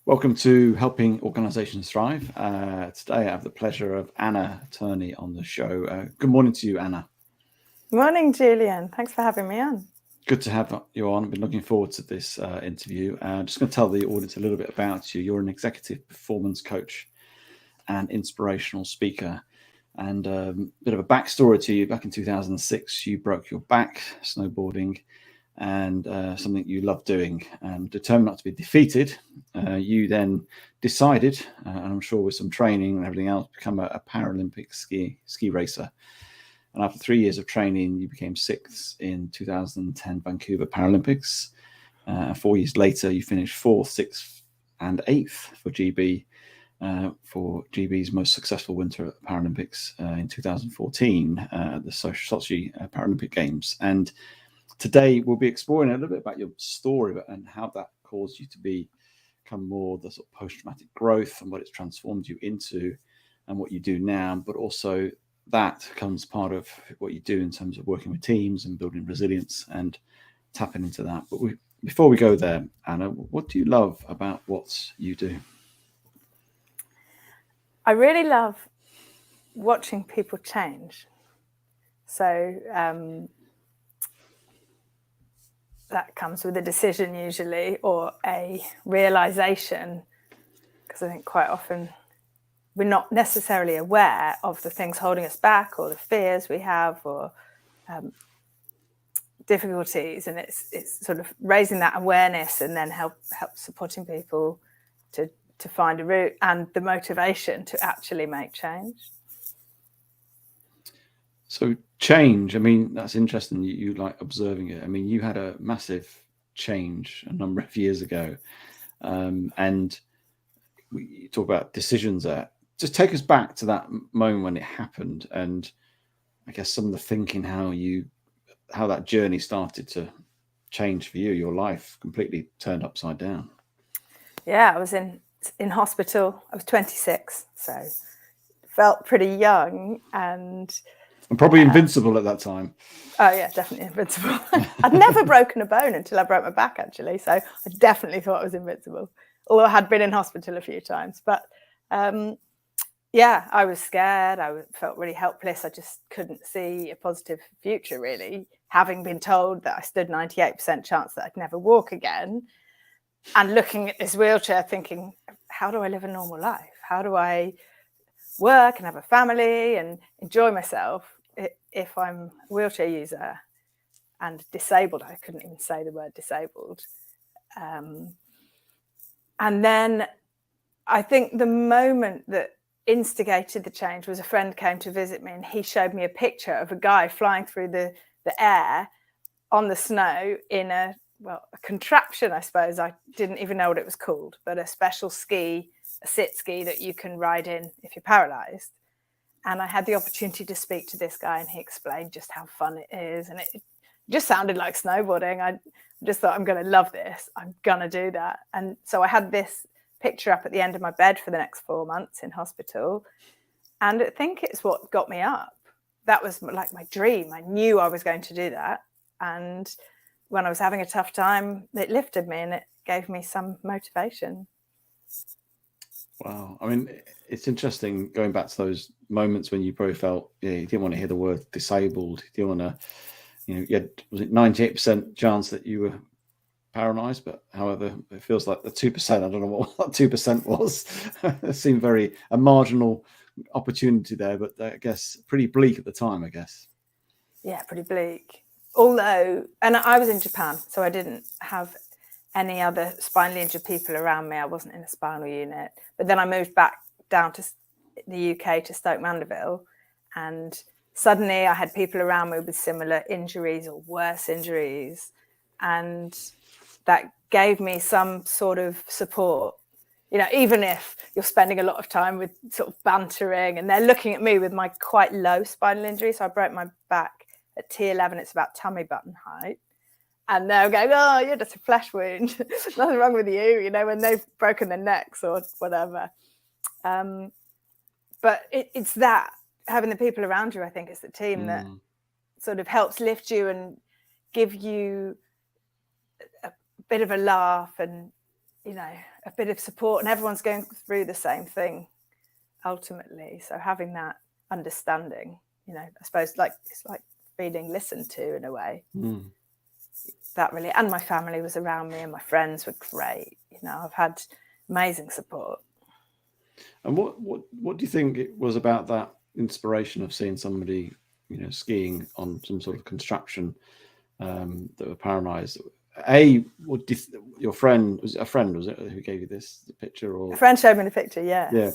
Welcome to Helping Organisations Thrive. Today I have the pleasure of Anna Turney on the show. Good morning to you, Anna. Morning, Julian. Thanks for having me on. Good to have you on. I've been looking forward to this interview. I'm just going to tell the audience a little bit about you. You're an executive performance coach and inspirational speaker. And a bit of a backstory to you. Back in 2006, you broke your back snowboarding, and something you love doing, and determined not to be defeated, you then decided, and I'm sure with some training and everything else, become a Paralympic ski racer. And after 3 years of training, you became sixth in 2010 Vancouver Paralympics. 4 years later, you finished fourth, sixth, and eighth for GB, for GB's most successful Winter Paralympics in 2014, the Sochi Paralympic Games. And today we'll be exploring a little bit about your story and how that caused you to become more the sort of post-traumatic growth and what it's transformed you into and what you do now, but also that comes part of what you do in terms of working with teams and building resilience and tapping into that. But before we go there, Anna, what do you love about what you do? I really love watching people change. So that comes with a decision usually, or a realization, because I think quite often we're not necessarily aware of the things holding us back or the fears we have or difficulties. And it's sort of raising that awareness and then help supporting people to find a route and the motivation to actually make change. So change, I mean, that's interesting. You like observing it. I mean, you had a massive change a number of years ago. And we talk about decisions there. Just take us back to that moment when it happened. And I guess some of the thinking, how that journey started to change for you, your life completely turned upside down. Yeah, I was in hospital. I was 26, so felt pretty young and probably invincible at that time. Oh yeah, definitely invincible. I'd never broken a bone until I broke my back, actually, so I definitely thought I was invincible, although I had been in hospital a few times. But yeah, I was scared. I felt really helpless. I just couldn't see a positive future, really, having been told that I stood 98% chance that I'd never walk again. And looking at this wheelchair thinking, how do I live a normal life? How do I work and have a family and enjoy myself if I'm a wheelchair user and disabled? I couldn't even say the word disabled. And then I think the moment that instigated the change was a friend came to visit me, and he showed me a picture of a guy flying through the air on the snow in a contraption, I suppose. I didn't even know what it was called, but a special ski, a sit ski that you can ride in if you're paralyzed. And I had the opportunity to speak to this guy, and he explained just how fun it is. And it just sounded like snowboarding. I just thought, I'm going to love this. I'm going to do that. And so I had this picture up at the end of my bed for the next 4 months in hospital. And I think it's what got me up. That was like my dream. I knew I was going to do that. And when I was having a tough time, it lifted me and it gave me some motivation. Wow. I mean, it's interesting going back to those moments when you probably felt you didn't want to hear the word disabled. You didn't want to, you had, was it 98% chance that you were paralyzed? But however, it feels like the 2%, I don't know what that 2% was. It seemed a marginal opportunity there, but I guess pretty bleak at the time, I guess. Yeah, pretty bleak. Although, and I was in Japan, so I didn't have any other spinally injured people around me. I wasn't in a spinal unit. But then I moved back down to the UK to Stoke Mandeville, and suddenly I had people around me with similar injuries or worse injuries, and that gave me some sort of support. Even if you're spending a lot of time with sort of bantering, and they're looking at me with my quite low spinal injury. So I broke my back at T11, it's about tummy button height. And they're going, oh, you're just a flesh wound. Nothing wrong with you, when they've broken their necks or whatever. But it's that, having the people around you, I think it's the team that sort of helps lift you and give you a bit of a laugh and a bit of support, and everyone's going through the same thing ultimately. So having that understanding, I suppose it's like feeling listened to in a way. That really, and my family was around me and my friends were great. I've had amazing support. And what do you think it was about that inspiration of seeing somebody, skiing on some sort of construction that were paralysed? Your friend, was it who gave you this picture? Or a friend showed me the picture, yeah. Yeah.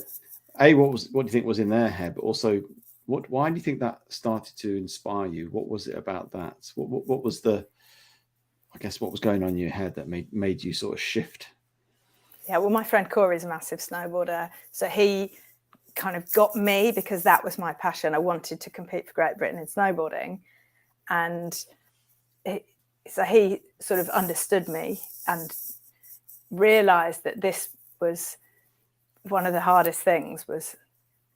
What do you think was in their head? But also, why do you think that started to inspire you? What was it about that? What was what was going on in your head that made you sort of shift? Yeah, well, my friend Corey's a massive snowboarder, so he kind of got me because that was my passion. I wanted to compete for Great Britain in snowboarding, and so he sort of understood me and realised that this was one of the hardest things, was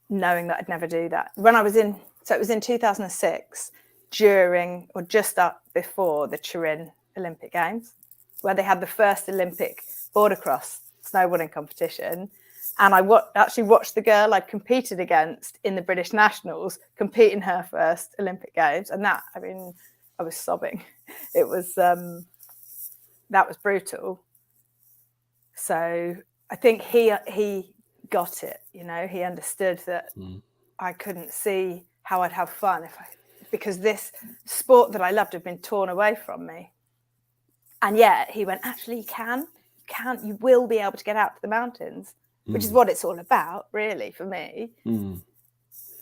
knowing that I'd never do that. It was in 2006, during or just up before the Turin Olympic Games, where they had the first Olympic border cross snowboarding competition. And I actually watched the girl I'd competed against in the British Nationals compete in her first Olympic Games. And I was sobbing. It was, that was brutal. So I think he got it, he understood that I couldn't see how I'd have fun because this sport that I loved had been torn away from me. And yet he went, actually, you will be able to get out to the mountains, which is what it's all about, really, for me.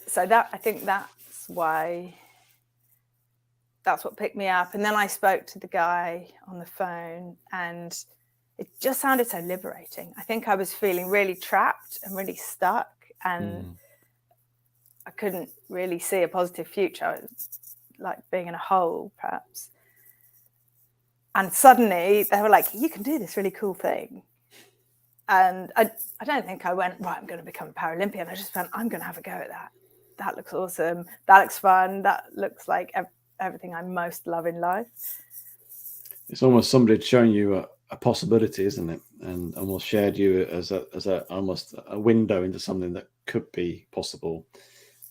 So I think that's what picked me up. And then I spoke to the guy on the phone, and it just sounded so liberating. I think I was feeling really trapped and really stuck, and I couldn't really see a positive future. It was like being in a hole, perhaps. And suddenly they were like, you can do this really cool thing. And I don't think I went, right, I'm going to become a Paralympian. I just went, I'm going to have a go at that. That looks awesome. That looks fun. That looks like everything I most love in life. It's almost somebody showing you a possibility, isn't it? And almost shared you as almost a window into something that could be possible.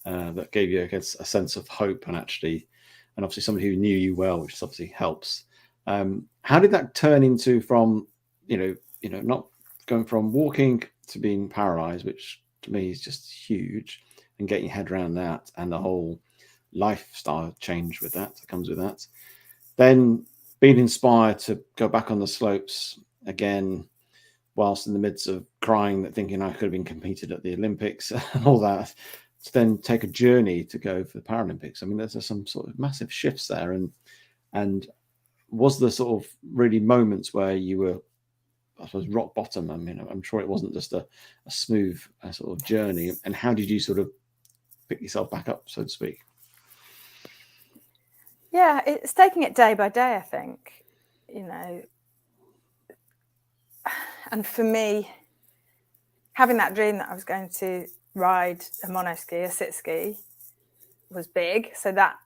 That gave you, I guess, a sense of hope and obviously somebody who knew you well, which obviously helps. How did that turn into from, not going from walking to being paralyzed, which to me is just huge, and getting your head around that and the whole lifestyle change that comes with that. Then being inspired to go back on the slopes again, whilst in the midst of crying, thinking I could have been competed at the Olympics and all that, to then take a journey to go for the Paralympics. I mean, there's some sort of massive shifts there. And was there sort of really moments where you were, I suppose, rock bottom? I mean, I'm sure it wasn't just a smooth sort of journey. And how did you sort of pick yourself back up, so to speak? Yeah, it's taking it day by day, I think, And for me, having that dream that I was going to ride a monoski, a sit ski, was big. So that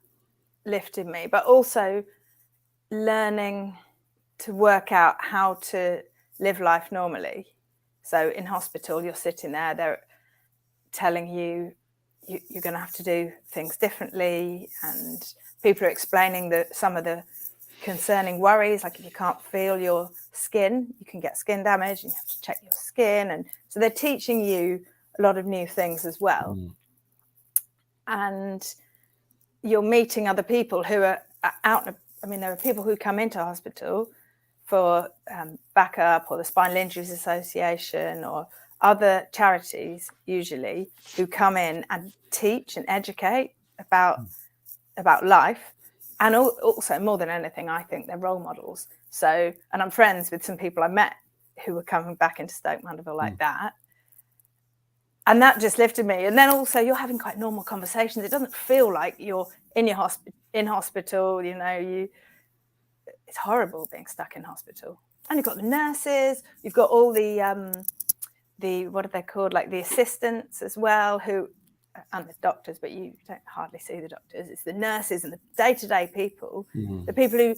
lifted me, but also learning to work out how to live life normally. So in hospital, you're sitting there, they're telling you you're going to have to do things differently, and people are explaining some of the concerning worries, like if you can't feel your skin, you can get skin damage and you have to check your skin. And so they're teaching you a lot of new things as well. And you're meeting other people who are out. I mean, there are people who come into hospital for backup, or the Spinal Injuries Association, or other charities usually, who come in and teach and educate about life. And also, more than anything, I think they're role models. So, and I'm friends with some people I met who were coming back into Stoke Mandeville like that. And that just lifted me. And then also, you're having quite normal conversations. It doesn't feel like you're in hospital. It's horrible being stuck in hospital. And you've got the nurses. You've got all the what are they called? Like the assistants as well, and the doctors, but you don't hardly see the doctors. It's the nurses and the day-to-day people, the people who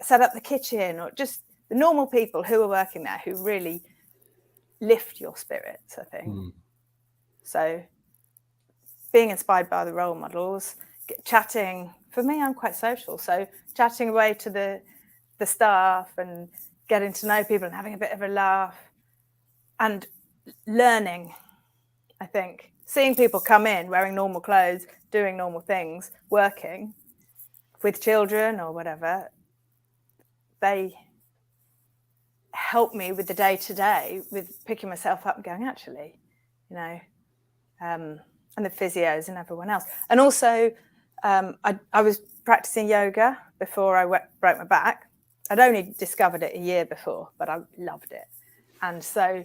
set up the kitchen, or just the normal people who are working there, who really lift your spirits, I think. So being inspired by the role models, chatting, for me, I'm quite social. So chatting away to the staff and getting to know people and having a bit of a laugh and learning, I think. Seeing people come in wearing normal clothes, doing normal things, working with children or whatever, they help me with the day-to-day, with picking myself up and going, actually, you know, and the physios and everyone else. And also, I was practicing yoga before I broke my back. I'd only discovered it a year before, but I loved it. And so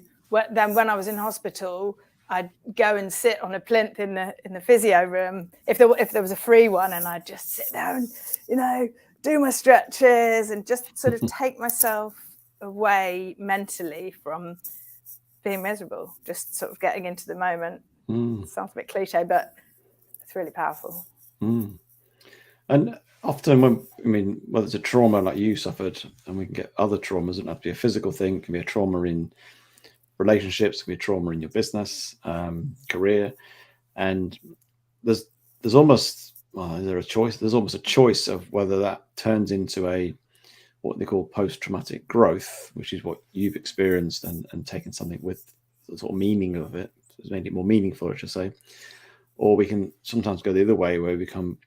then when I was in hospital, I'd go and sit on a plinth in the physio room if there was a free one, and I'd just sit there and, you know, do my stretches and just sort of take myself away mentally from being miserable, just sort of getting into the moment. Sounds a bit cliche, but it's really powerful. And often whether it's a trauma like you suffered, and we can get other traumas, it doesn't have to be a physical thing, it can be a trauma in relationships, it can be a trauma in your business, career, and there's almost, is there a choice? There's almost a choice of whether that turns into what they call post-traumatic growth, which is what you've experienced and taken something with the sort of meaning of it, it's made it more meaningful, I should say. Or we can sometimes go the other way, where we become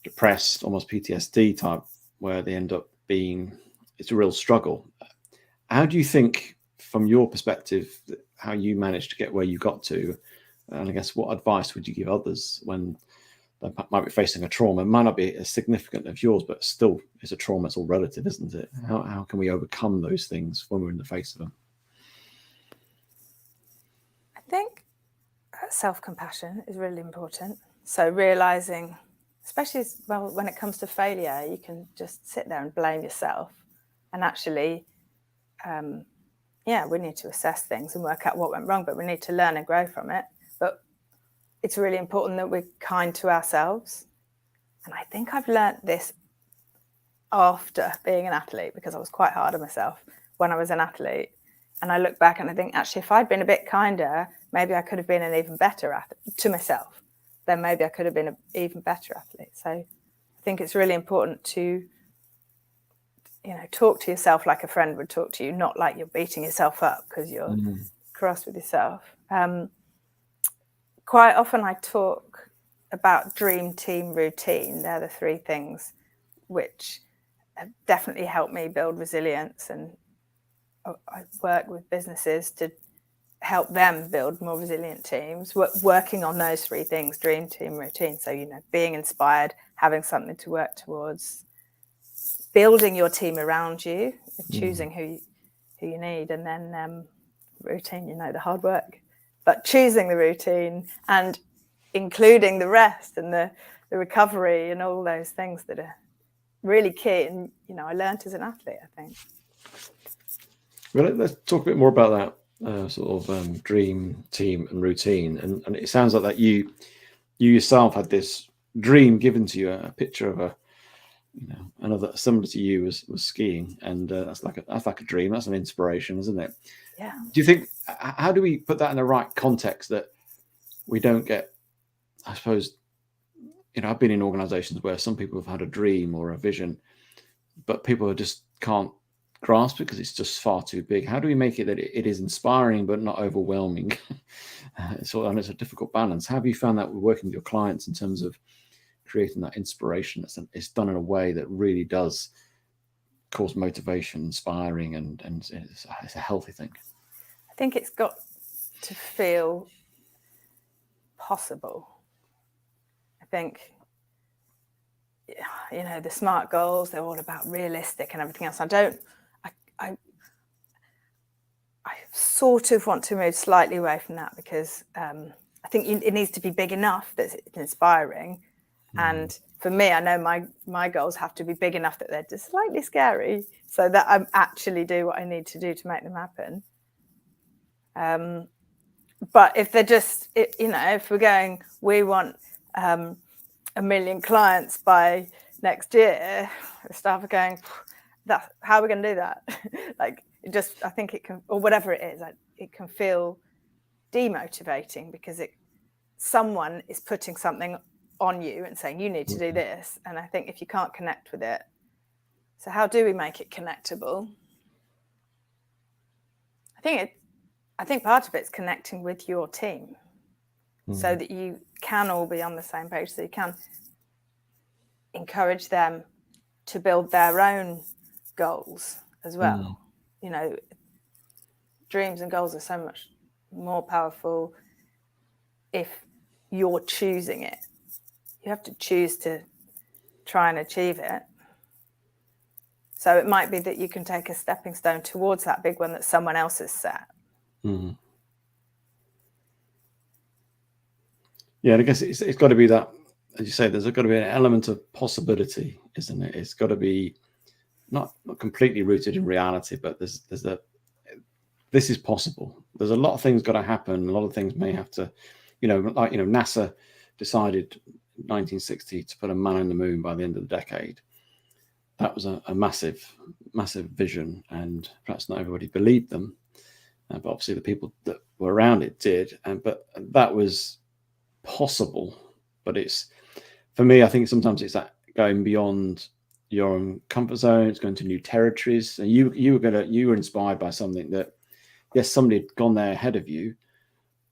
depressed, almost PTSD type, where they end up being, it's a real struggle. How do you think, from your perspective, how you managed to get where you got to? And I guess what advice would you give others when they might be facing a trauma? It might not be as significant as yours, but still it's a trauma. It's all relative, isn't it? How can we overcome those things when we're in the face of them? I think self-compassion is really important. So realizing, especially when it comes to failure, you can just sit there and blame yourself. And actually, we need to assess things and work out what went wrong, but we need to learn and grow from it. But it's really important that we're kind to ourselves. And I think I've learned this after being an athlete, because I was quite hard on myself when I was an athlete. And I look back and I think, actually, if I'd been a bit kinder, maybe I could have been an even better athlete to myself. Then maybe I could have been an even better athlete. So I think it's really important to, talk to yourself like a friend would talk to you, not like you're beating yourself up because you're cross with yourself. Quite often I talk about dream team routine. They're the three things which have definitely helped me build resilience, and I work with businesses to help them build more resilient teams, working on those three things: dream team routine. So, being inspired, having something to work towards, building your team around you, choosing who you need, and then routine, the hard work, but choosing the routine and including the rest and the recovery and all those things that are really key. And, I learned as an athlete, I think. Well, let's talk a bit more about that dream team and routine. And it sounds like that you yourself had this dream given to you, a picture of another similar to you was skiing, and that's like a dream. That's an inspiration, isn't it? Yeah. Do you think, how do we put that in the right context, that we don't get, I suppose, I've been in organizations where some people have had a dream or a vision, but people just can't grasp it because it's just far too big. How do we make it that it is inspiring but not overwhelming? And it's a difficult balance. How have you found that with working with your clients in terms of creating that inspiration it's done in a way that really does cause motivation, inspiring, and it's a healthy thing? I think it's got to feel possible. I think, the SMART goals, they're all about realistic and everything else. I sort of want to move slightly away from that, because I think it needs to be big enough that it's inspiring. And for me, I know my goals have to be big enough that they're just slightly scary, so that I actually do what I need to do to make them happen. But if they're just, if we're going, we want 1 million clients by next year, the staff are going, how are we going to do that? Like, I think it can, or whatever it is, it can feel demotivating because someone is putting something on you and saying you need to do this. And I think if you can't connect with it, so how do we make it connectable? I think part of it's connecting with your team so that you can all be on the same page, so you can encourage them to build their own goals as well. You know, dreams and goals are so much more powerful if you're choosing it. You have to choose to try and achieve it. So it might be that you can take a stepping stone towards that big one that someone else has set. Yeah, and I guess it's got to be that, as you say, there's got to be an element of possibility, isn't it? It's got to be not completely rooted in reality, but this is possible. There's a lot of things got to happen. A lot of things may have to, NASA decided in 1960 to put a man on the moon by the end of the decade. That was a massive, massive vision, and perhaps not everybody believed them, but obviously the people that were around it did. But that was possible. But for me, I think sometimes it's that going beyond your own comfort zone. It's going to new territories. And you were inspired by something that, yes, somebody had gone there ahead of you,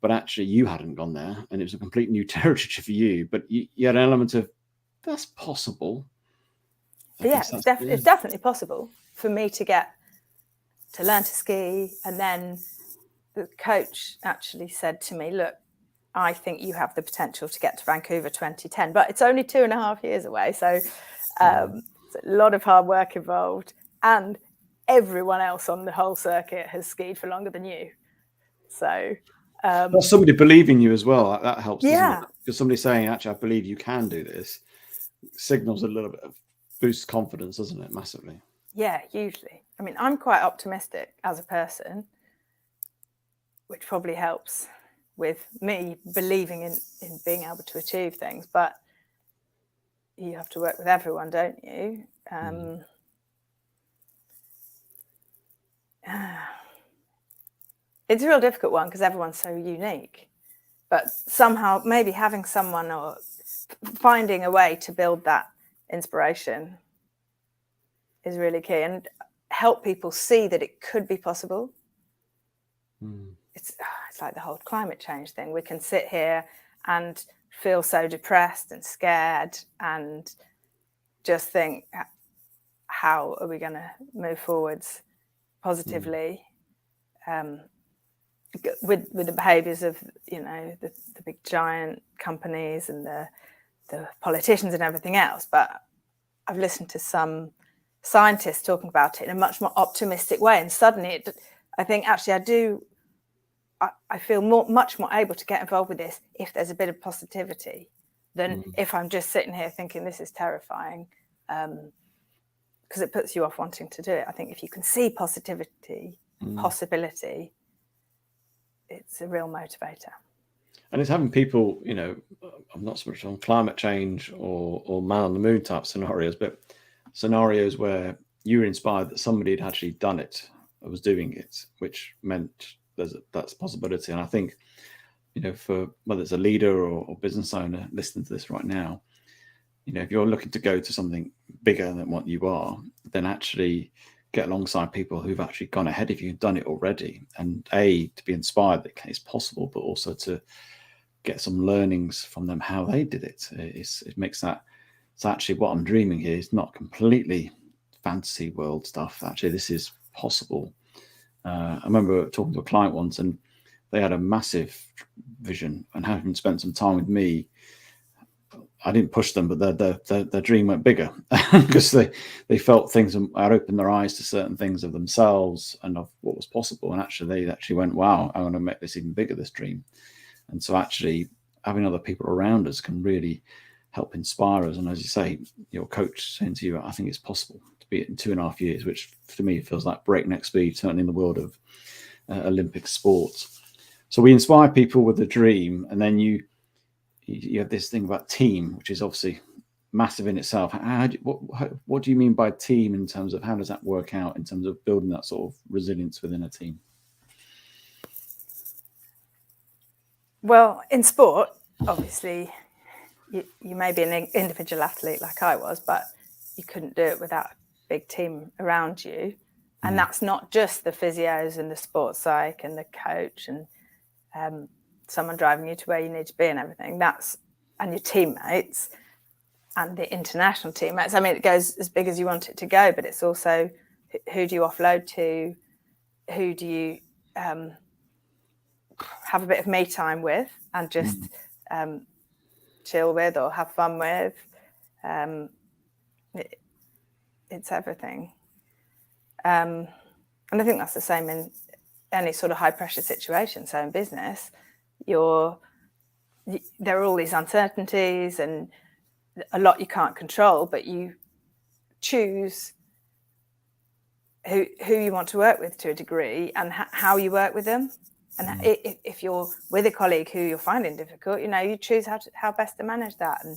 but actually you hadn't gone there, and it was a complete new territory for you. But you had an element of that's possible. It's definitely possible for me to learn to ski. And then the coach actually said to me, look, I think you have the potential to get to Vancouver 2010, but it's only 2.5 years away. So it's a lot of hard work involved, and everyone else on the whole circuit has skied for longer than you. So well, somebody believing you as well, that helps. Yeah, because somebody saying, actually, I believe you can do this, signals a little bit of boosts confidence, doesn't it? Massively. Yeah, hugely. I mean, I'm quite optimistic as a person, which probably helps with me believing in being able to achieve things. But you have to work with everyone, don't you? It's a real difficult one because everyone's so unique. But somehow maybe having someone or finding a way to build that inspiration is really key, and help people see that it could be possible. It's like the whole climate change thing. We can sit here and feel so depressed and scared and just think, how are we going to move forwards positively with the behaviours of the big giant companies and the politicians and everything else. But I've listened to some scientists talking about it in a much more optimistic way, and suddenly I think actually I feel much more able to get involved with this if there's a bit of positivity than if I'm just sitting here thinking this is terrifying, because it puts you off wanting to do it. I think if you can see positivity, possibility, it's a real motivator. And it's having people, I'm not so much on climate change or man on the moon type scenarios, but scenarios where you were inspired that somebody had actually done it or was doing it, which meant that's a possibility. And I think, for whether it's a leader or business owner listening to this right now, if you're looking to go to something bigger than what you are, then actually get alongside people who've actually gone ahead of you and done it already. And to be inspired that it's possible, but also to get some learnings from them, how they did it. It makes that, it's actually what I'm dreaming here is not completely fantasy world stuff. Actually, this is possible. I remember talking to a client once, and they had a massive vision, and having spent some time with me, I didn't push them, but their dream went bigger because they felt things and had opened their eyes to certain things of themselves and of what was possible. And actually, they actually went, wow, I want to make this even bigger, this dream. And so actually having other people around us can really help inspire us. And as you say, your coach saying to you, I think it's possible to be it in 2.5 years, which to me feels like breakneck speed, certainly in the world of Olympic sports. So we inspire people with a dream, and then you have this thing about team, which is obviously massive in itself. What do you mean by team in terms of how does that work out in terms of building that sort of resilience within a team? Well, in sport, obviously, you may be an individual athlete like I was, but you couldn't do it without a big team around you. And that's not just the physios and the sports psych and the coach and someone driving you to where you need to be and everything. And your teammates and the international teammates. I mean, it goes as big as you want it to go, but it's also who do you offload to? Who do you have a bit of me time with and just chill with or have fun with? It's everything. And I think that's the same in any sort of high pressure situation. So in business, there are all these uncertainties and a lot you can't control, but you choose who you want to work with to a degree and how you work with them. And if you're with a colleague who you're finding difficult, you choose how best to manage that and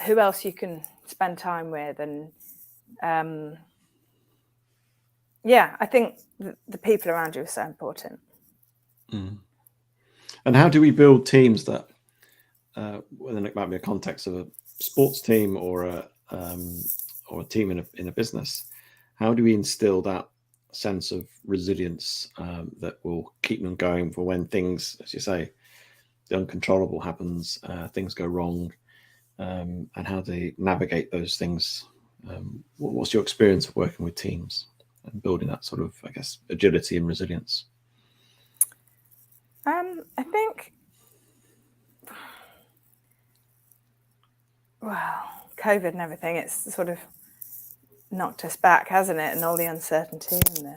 who else you can spend time with. And I think the people around you are so important. And how do we build teams that, whether it might be a context of a sports team or a team in a business, how do we instill that sense of resilience that will keep them going for when things, as you say, the uncontrollable happens, things go wrong, and how they navigate those things? What's your experience of working with teams and building that sort of, I guess, agility and resilience? I think, well, COVID and everything, it's sort of knocked us back, hasn't it? And all the uncertainty and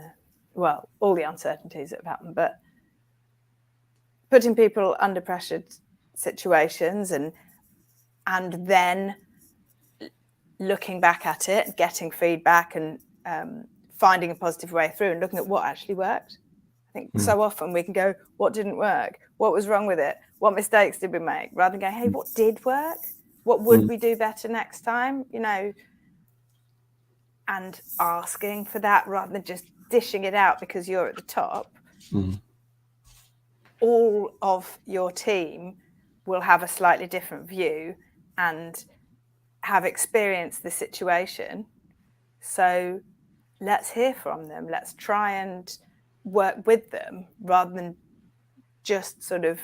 all the uncertainties that have happened, but putting people under pressured situations and then looking back at it, getting feedback and finding a positive way through and looking at what actually worked. I think so often we can go, what didn't work? What was wrong with it? What mistakes did we make? Rather than going, hey, what did work? What would we do better next time? And asking for that rather than just dishing it out because you're at the top. All of your team will have a slightly different view and have experienced the situation. So let's hear from them. Let's try and work with them rather than just sort of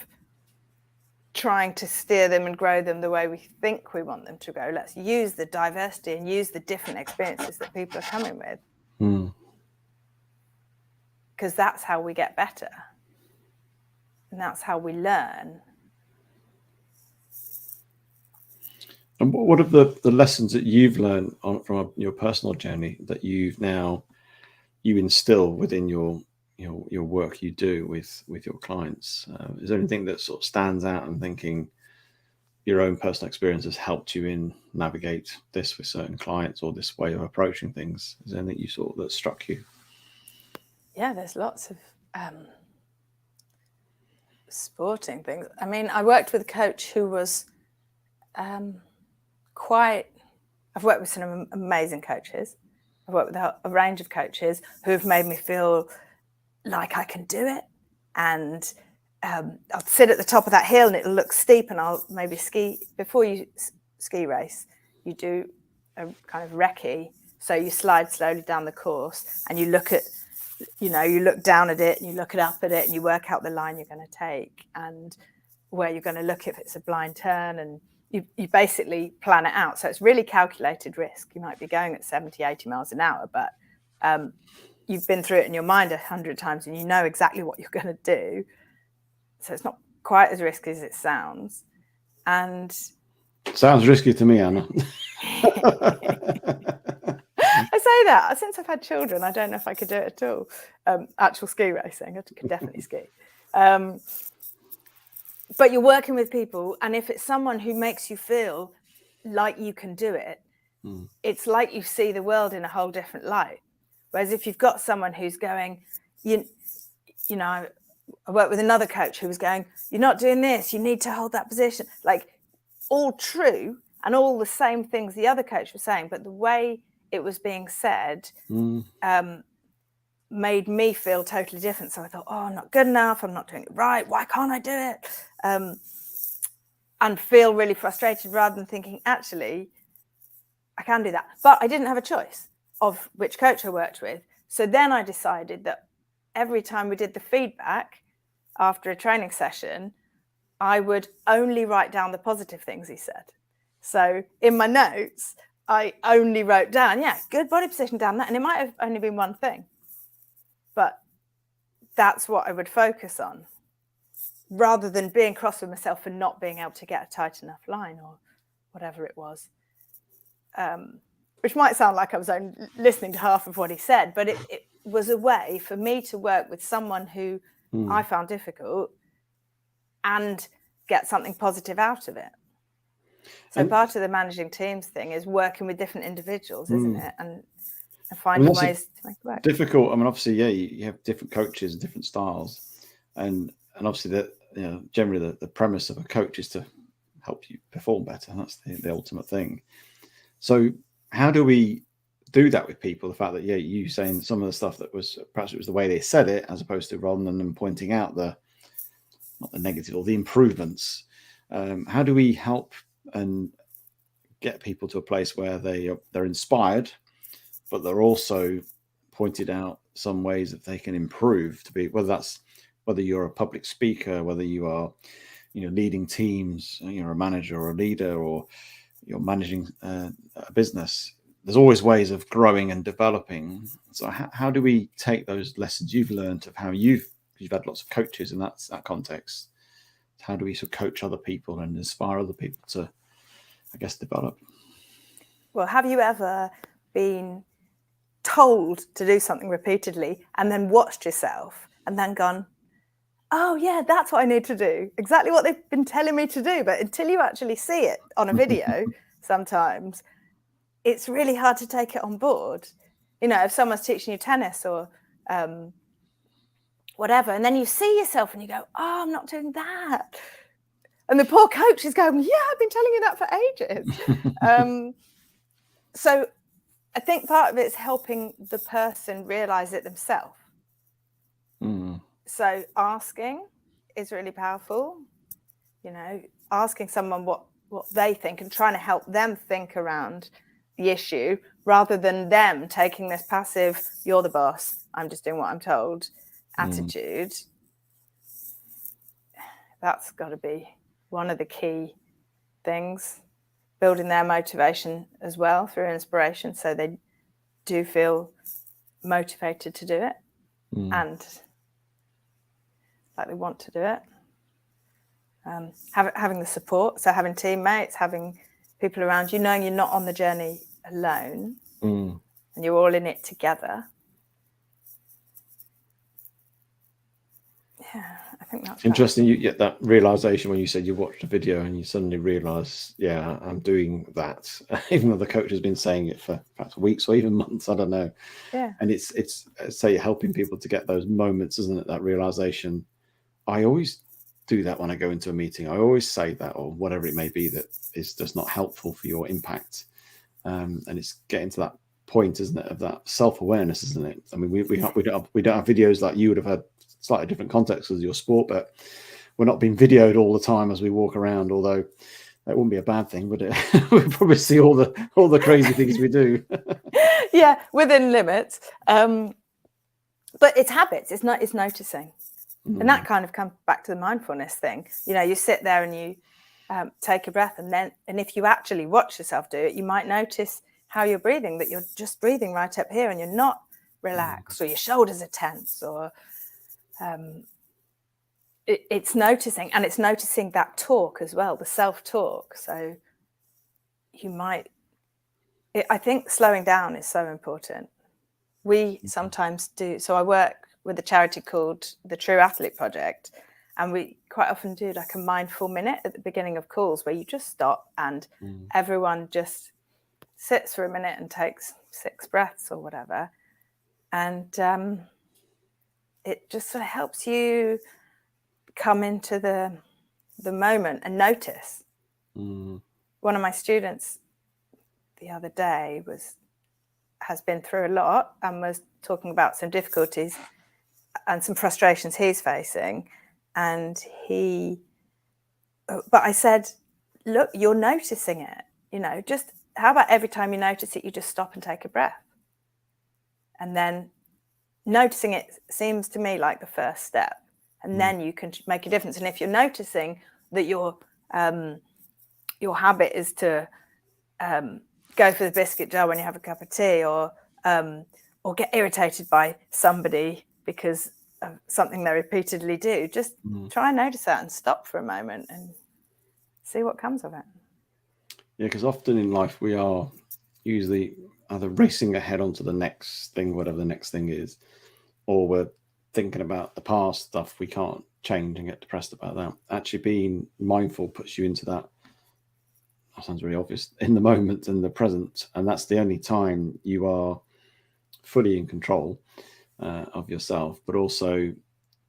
trying to steer them and grow them the way we think we want them to go. Let's use the diversity and use the different experiences that people are coming with. Because that's how we get better. And that's how we learn. And what are the lessons that you've learned from your personal journey that you instill within your work you do with your clients? Is there anything that sort of stands out and thinking your own personal experience has helped you in navigate this with certain clients or this way of approaching things? Is there anything that struck you? Yeah, there's lots of sporting things. I mean, I worked with a coach who was I've worked with some amazing coaches. I've worked with a range of coaches who have made me feel like I can do it. And I'll sit at the top of that hill and it'll look steep and I'll maybe ski. Before you ski race, you do a kind of recce. So you slide slowly down the course and you look down at it and you look up at it and you work out the line you're going to take and where you're going to look if it's a blind turn, and you basically plan it out. So it's really calculated risk. You might be going at 70, 80 miles an hour, but you've been through it in your mind 100 times and you know exactly what you're going to do. So it's not quite as risky as it sounds. And sounds risky to me, Anna. I say that since I've had children, I don't know if I could do it at all. Actual ski racing, I could definitely ski. But you're working with people, and if it's someone who makes you feel like you can do it, it's like you see the world in a whole different light. Whereas if you've got someone who's going, you know, I worked with another coach who was going, you're not doing this, you need to hold that position. Like, all true and all the same things the other coach was saying, but the way it was being said made me feel totally different. So I thought, I'm not good enough, I'm not doing it right, why can't I do it? And feel really frustrated, rather than thinking, actually, I can do that. But I didn't have a choice of which coach I worked with. So then I decided that every time we did the feedback after a training session, I would only write down the positive things he said. So in my notes, I only wrote down, good body position down that. And it might have only been one thing, but that's what I would focus on, rather than being cross with myself for not being able to get a tight enough line or whatever it was. Which might sound like I was only listening to half of what he said, but it was a way for me to work with someone who I found difficult and get something positive out of it. So part of the managing teams thing is working with different individuals, isn't it? And finding ways to make it work. Difficult. I mean, obviously, you have different coaches, different styles, and obviously generally the premise of a coach is to help you perform better. That's the ultimate thing. So how do we do that with people? The fact that you saying some of the stuff that was perhaps it was the way they said it, as opposed to rather than them pointing out not the negative or the improvements. How do we help and get people to a place where they're inspired, but they're also pointed out some ways that they can improve to be, whether you're a public speaker, whether you are leading teams, you're a manager or a leader, or you're managing a business. There's always ways of growing and developing. So how do we take those lessons you've learned of how you've had lots of coaches in that context? How do we sort of coach other people and inspire other people to, I guess, develop? Well, have you ever been told to do something repeatedly and then watched yourself and then gone, oh yeah, that's what I need to do, exactly what they've been telling me to do? But until you actually see it on a video, sometimes it's really hard to take it on board. If someone's teaching you tennis or whatever, and then you see yourself and you go, oh, I'm not doing that. And the poor coach is going, yeah, I've been telling you that for ages. So I think part of it is helping the person realize it themselves. So asking is really powerful, asking someone what they think and trying to help them think around the issue, rather than them taking this passive, you're the boss, I'm just doing what I'm told attitude. That's got to be one of the key things, building their motivation as well through inspiration, so they do feel motivated to do it and like they want to do it. Having the support, so having teammates, having people around you, knowing you're not on the journey alone and you're all in it together. Yeah, I think that's interesting. You get that realization when you said you watched a video and you suddenly realize, I'm doing that, even though the coach has been saying it for perhaps weeks or even months, I don't know. Yeah. And it's say helping people to get those moments, isn't it? That realization. I always do that when I go into a meeting. I always say that, or whatever it may be, that is just not helpful for your impact. And it's getting to that point, isn't it, of that self-awareness, isn't it? I mean, we don't have videos like you would have had, slightly different context as your sport, but we're not being videoed all the time as we walk around, although that wouldn't be a bad thing, would it? We'd probably see all the crazy things we do. Yeah, within limits. But it's habits, it's noticing. And that kind of comes back to the mindfulness thing. You sit there and you take a breath, and if you actually watch yourself do it, you might notice how you're breathing, that you're just breathing right up here and you're not relaxed, or your shoulders are tense, or it's noticing, and it's noticing that talk as well, the self-talk. So I think slowing down is so important. We sometimes do. So I work with a charity called the True Athlete Project, and we quite often do like a mindful minute at the beginning of calls where you just stop and everyone just sits for a minute and takes 6 breaths or whatever. And it just sort of helps you come into the moment and notice. one of my students the other day has been through a lot and was talking about some difficulties and some frustrations he's facing. And but I said, look, you're noticing it, you know, just how about every time you notice it, you just stop and take a breath? And then noticing it seems to me like the first step. And then you can make a difference. And if you're noticing that your habit is to go for the biscuit jar when you have a cup of tea, or get irritated by somebody because of something they repeatedly do, just try and notice that and stop for a moment and see what comes of it. Yeah, because often in life we are usually either racing ahead onto the next thing, whatever the next thing is, or we're thinking about the past stuff we can't change and get depressed about that. Actually being mindful puts you into that sounds really obvious, in the moment and the present, and that's the only time you are fully in control of yourself, but also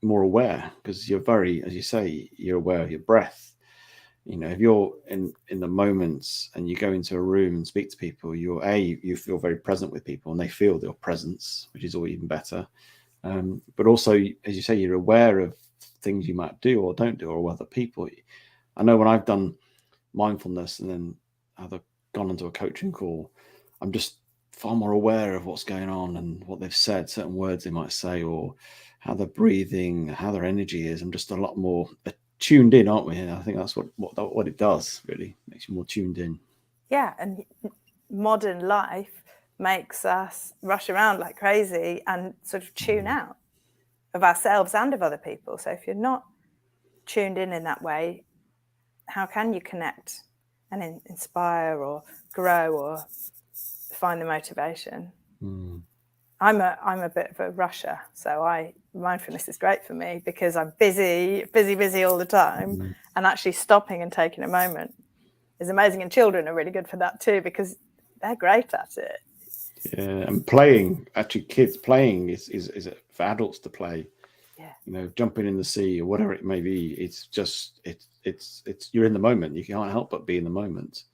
more aware, because you're very, as you say, you're aware of your breath. You know, if you're in the moments and you go into a room and speak to people, you feel very present with people and they feel your presence, which is all even better. But also, as you say, you're aware of things you might do or don't do, or other people. I know when I've done mindfulness and then either gone onto a coaching call, I'm just far more aware of what's going on and what they've said, certain words they might say, or how they're breathing, how their energy is. I'm just a lot more tuned in, aren't we? And I think that's what it does, really makes you more tuned in. Yeah, and modern life makes us rush around like crazy and sort of tune out of ourselves and of other people. So if you're not tuned in that way, how can you connect and inspire or grow or find the motivation? I'm a bit of a rusher, so mindfulness is great for me because I'm busy all the time, and actually stopping and taking a moment is amazing. And children are really good for that too, because they're great at it. Yeah, and playing, actually kids playing is for adults to play. Yeah. You know, jumping in the sea or whatever it may be, it's just it's you're in the moment. You can't help but be in the moment.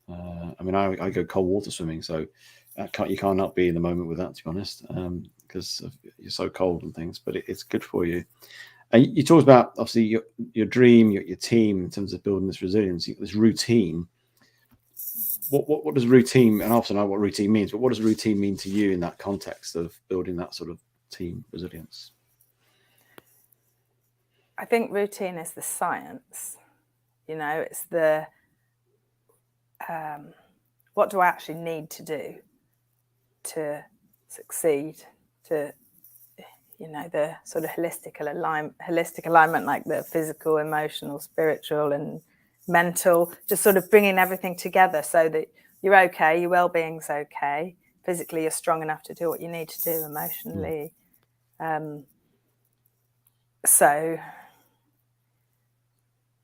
I mean, I go cold water swimming, so you can't not be in the moment with that, to be honest, because you're so cold and things. But it's good for you. And you talked about obviously your dream, your team, in terms of building this resilience, this routine. What does routine? And I often know what routine means, but what does routine mean to you in that context of building that sort of team resilience? I think routine is the science. You know, it's the what do I actually need to do to succeed, to, you know, the sort of holistic alignment, like the physical, emotional, spiritual and mental, just sort of bringing everything together so that you're okay, your well-being's okay, physically you're strong enough to do what you need to do, emotionally. So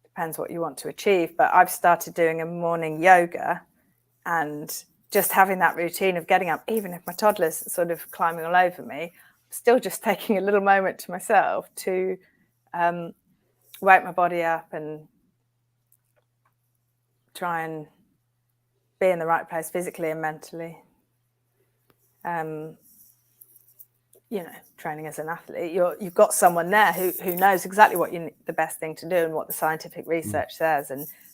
depends what you want to achieve, but I've started doing a morning yoga and just having that routine of getting up, even if my toddler's sort of climbing all over me, still just taking a little moment to myself to wake my body up and try and be in the right place physically and mentally. You know, training as an athlete, you've got someone there who knows exactly what the best thing to do and what the scientific research says,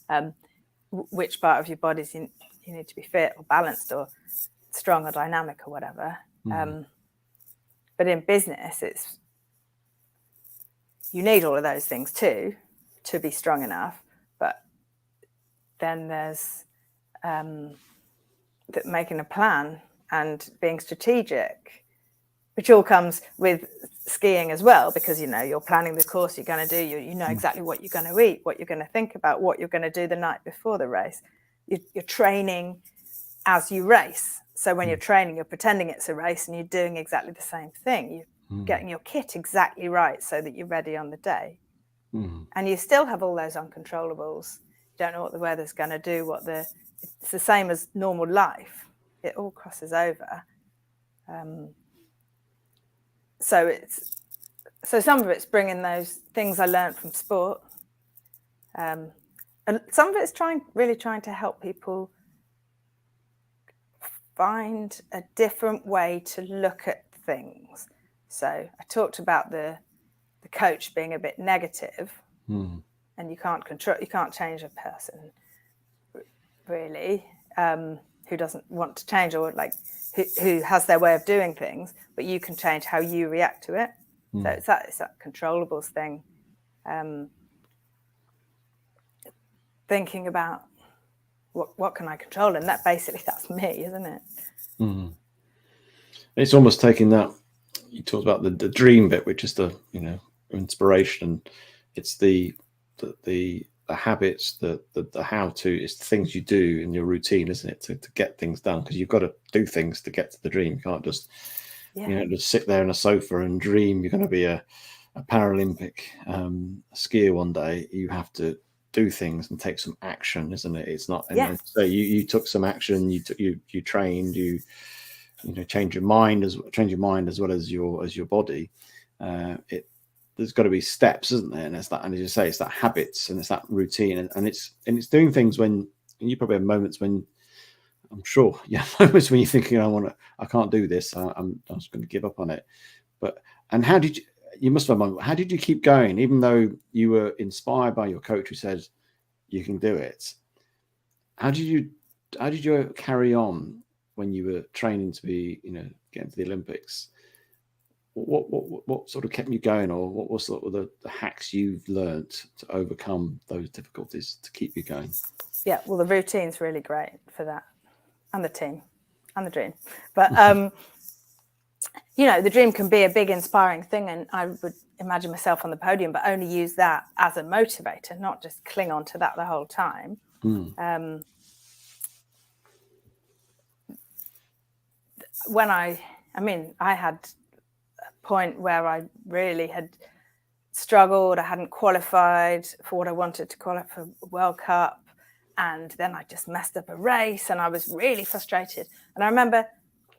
and which part of your body you need to be fit or balanced or strong or dynamic or whatever. But in business, you need all of those things too to be strong enough. But then there's making a plan and being strategic, which all comes with skiing as well, because, you know, you're planning the course you're going to do. You know exactly what you're going to eat, what you're going to think about, what you're going to do the night before the race. You're training as you race. So when you're training, you're pretending it's a race and you're doing exactly the same thing. You're getting your kit exactly right so that you're ready on the day. And you still have all those uncontrollables. You don't know what the weather's going to do, it's the same as normal life. It all crosses over. So some of it's bringing those things I learned from sport, And some of it's really trying to help people find a different way to look at things. So I talked about the coach being a bit negative, and you can't change a person really who doesn't want to change, or like who has their way of doing things, but you can change how you react to it. So it's that controllables thing. Thinking about what can I control, and that's me, isn't it? It's almost taking that. You talked about the dream bit, which is the inspiration. It's the habits, the how to. It's the things you do in your routine, isn't it, to get things done? Because you've got to do things to get to the dream. You can't just just sit there on a sofa and dream you're going to be a Paralympic skier one day. You have to do things and take some action, isn't it? It's not. So you took some action. You trained. You change your mind as well as your body. There's got to be steps, isn't there? And it's that, and as you say, it's that habits and it's that routine, and it's doing things when, and you probably have moments when, I'm sure, moments when you're thinking, I can't do this. I'm just going to give up on it. And how did you must have a moment. How did you keep going, even though you were inspired by your coach who said you can do it? How did you carry on when you were training to be, getting to the Olympics? What sort of kept you going, or what was sort of the hacks you've learned to overcome those difficulties to keep you going? Yeah, well, the routine's really great for that, and the team, and the dream. But the dream can be a big, inspiring thing, and I would imagine myself on the podium, but only use that as a motivator, not just cling on to that the whole time. When I had a point where I really had struggled. I hadn't qualified for what I wanted to qualify for World Cup, and then I just messed up a race, and I was really frustrated. And I remember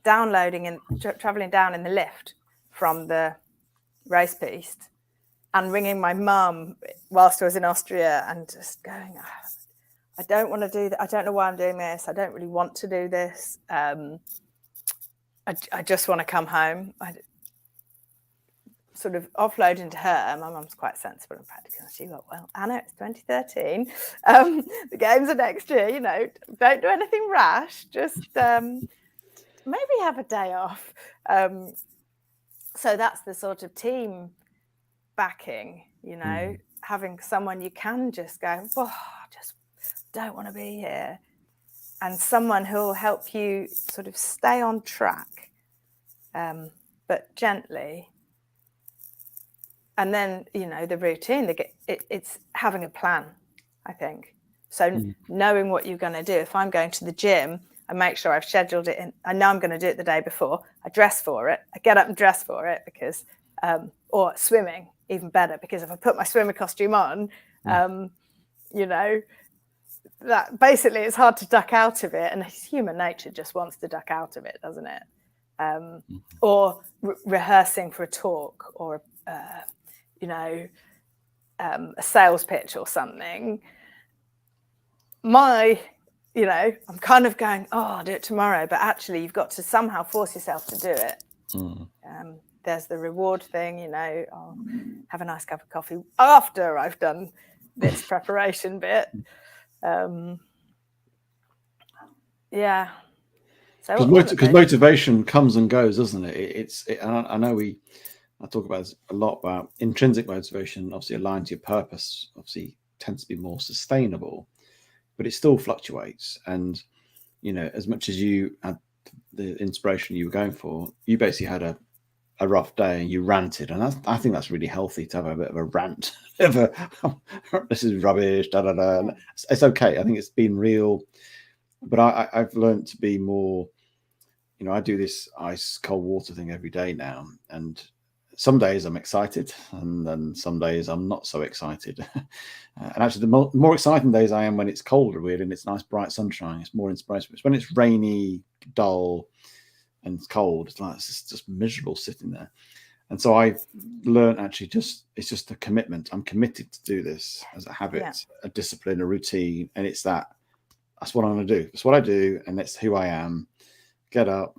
downloading and traveling down in the lift from the race piste and ringing my mum whilst I was in Austria and just going, I don't want to do that. I don't know why I'm doing this. I don't really want to do this. I just want to come home. I sort of offloading to her. My mum's quite sensible and practical. She got, well, Anna, it's 2013. The games are next year. Don't do anything rash. Just maybe have a day off. So that's the sort of team backing, having someone you can just go, I just don't want to be here. And someone who'll help you sort of stay on track, but gently. And then, the routine, it's having a plan, I think. So knowing what you're going to do. If I'm going to the gym, I make sure I've scheduled it in. I know I'm going to do it the day before. I dress for it. I get up and dress for it because, or swimming, even better, because if I put my swimming costume on, that basically it's hard to duck out of it, and human nature just wants to duck out of it, doesn't it? Or rehearsing for a talk or a sales pitch or something. I'm kind of going, I'll do it tomorrow, but actually you've got to somehow force yourself to do it. There's the reward thing, I'll have a nice cup of coffee after I've done this preparation bit. So because motivation comes and goes, doesn't it? I know I talk about this a lot about intrinsic motivation, obviously aligned to your purpose, obviously tends to be more sustainable, but it still fluctuates. And as much as you had the inspiration you were going for, you basically had a rough day and you ranted, and I think that's really healthy to have a bit of a rant. This is rubbish, da da da. It's okay. I think it's been real, but I've learned to be more. I do this ice cold water thing every day now, and some days I'm excited, and then some days I'm not so excited. And actually, the more exciting days I am when it's colder, really, and it's nice bright sunshine. It's more inspirational. It's when it's rainy, dull, and it's cold. It's just miserable sitting there. And so I've learned actually it's just a commitment. I'm committed to do this as a habit, a discipline, a routine. And it's that's what I'm going to do. It's what I do. And that's who I am. Get up,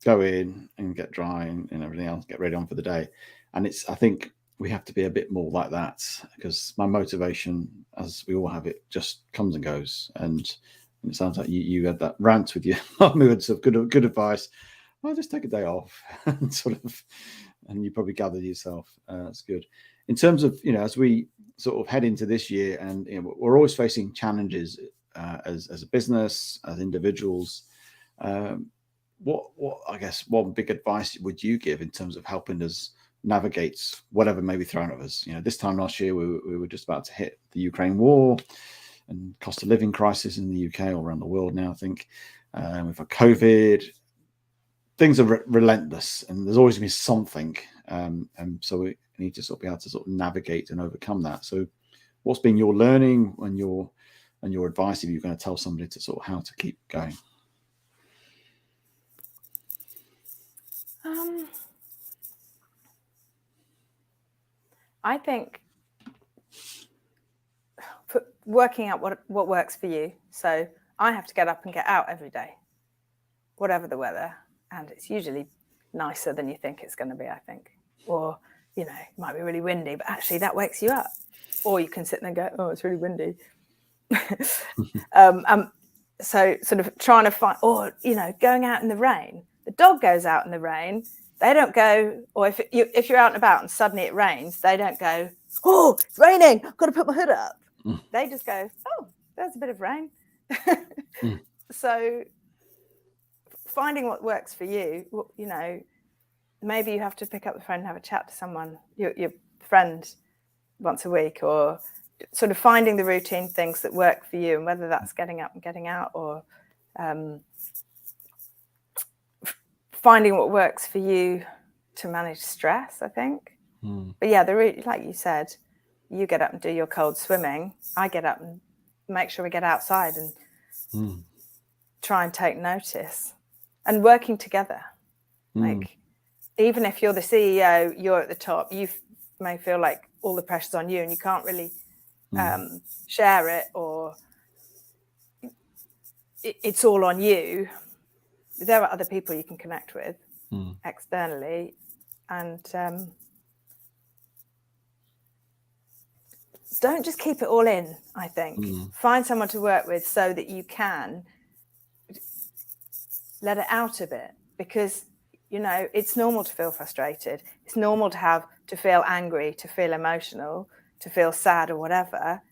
go in and get dry and everything else, get ready on for the day. And I think we have to be a bit more like that, because my motivation, as we all have it, just comes and goes. And it sounds like you had that rant with your mum who had some good advice. Well, just take a day off and and you probably gathered yourself. That's good. In terms of, as we sort of head into this year, and we're always facing challenges as a business, as individuals. What I guess one big advice would you give in terms of helping us navigate whatever may be thrown at us? This time last year we were just about to hit the Ukraine war and cost of living crisis in the UK, all around the world now, I think. We've had COVID. Things are relentless, and there's always going to be something, and so we need to sort of be able to sort of navigate and overcome that. So, what's been your learning and your advice if you're going to tell somebody to sort of how to keep going? I think working out what works for you. So I have to get up and get out every day, whatever the weather. And it's usually nicer than you think it's going to be, I think. Or, it might be really windy, but actually that wakes you up. Or you can sit there and go, oh, it's really windy. So sort of trying to find, or, going out in the rain. The dog goes out in the rain. They don't go, or if you're out and about and suddenly it rains, they don't go, oh, it's raining, I've got to put my hood up. They just go, oh, there's a bit of rain. So finding what works for you, maybe you have to pick up the phone and have a chat to someone, your friend, once a week, or sort of finding the routine things that work for you, and whether that's getting up and getting out, or finding what works for you to manage stress, I think. But yeah, like you said, you get up and do your cold swimming. I get up and make sure we get outside and try and take notice. And working together, like even if you're the CEO, you're at the top, you may feel like all the pressure's on you and you can't really share it, or it's all on you. There are other people you can connect with externally, and don't just keep it all in, I think. Find someone to work with so that you can let it out a bit, because it's normal to feel frustrated. It's normal to feel angry, to feel emotional, to feel sad, or whatever.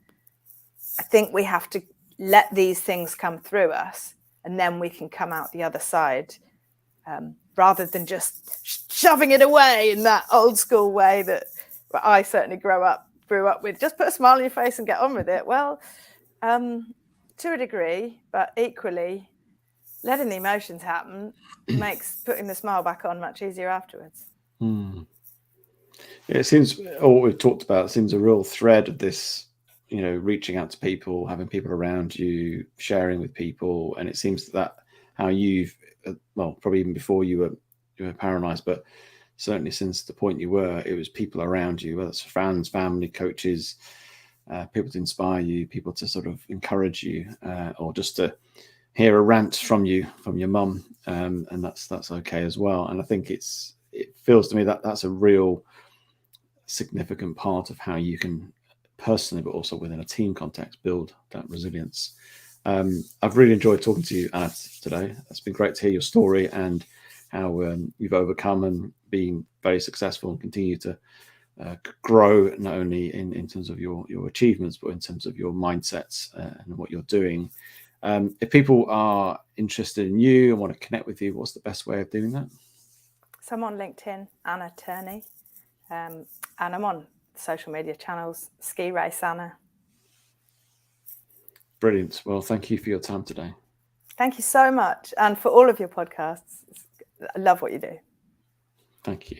I think we have to let these things come through us, and then we can come out the other side, rather than just shoving it away in that old school way that I certainly grew up with. Just put a smile on your face and get on with it. Well, to a degree, but equally, letting the emotions happen makes putting the smile back on much easier afterwards. It seems all we've talked about seems a real thread of this, reaching out to people, having people around you, sharing with people. And it seems that how you've, probably even before you were paralyzed, but certainly since the point you were, it was people around you, whether it's friends, family, coaches, people to inspire you, people to sort of encourage you, or just to hear a rant from your mum, and that's okay as well. And I think it feels to me that that's a real significant part of how you can personally, but also within a team context, build that resilience. I've really enjoyed talking to you, Anna, today. It's been great to hear your story and how you've overcome and been very successful and continue to grow, not only in terms of your achievements, but in terms of your mindsets and what you're doing. If people are interested in you and want to connect with you, what's the best way of doing that? So I'm on LinkedIn, Anna Turney, and I'm on social media channels, Ski Race Anna. Brilliant. Well, thank you for your time today. Thank you so much. And for all of your podcasts. I love what you do. Thank you.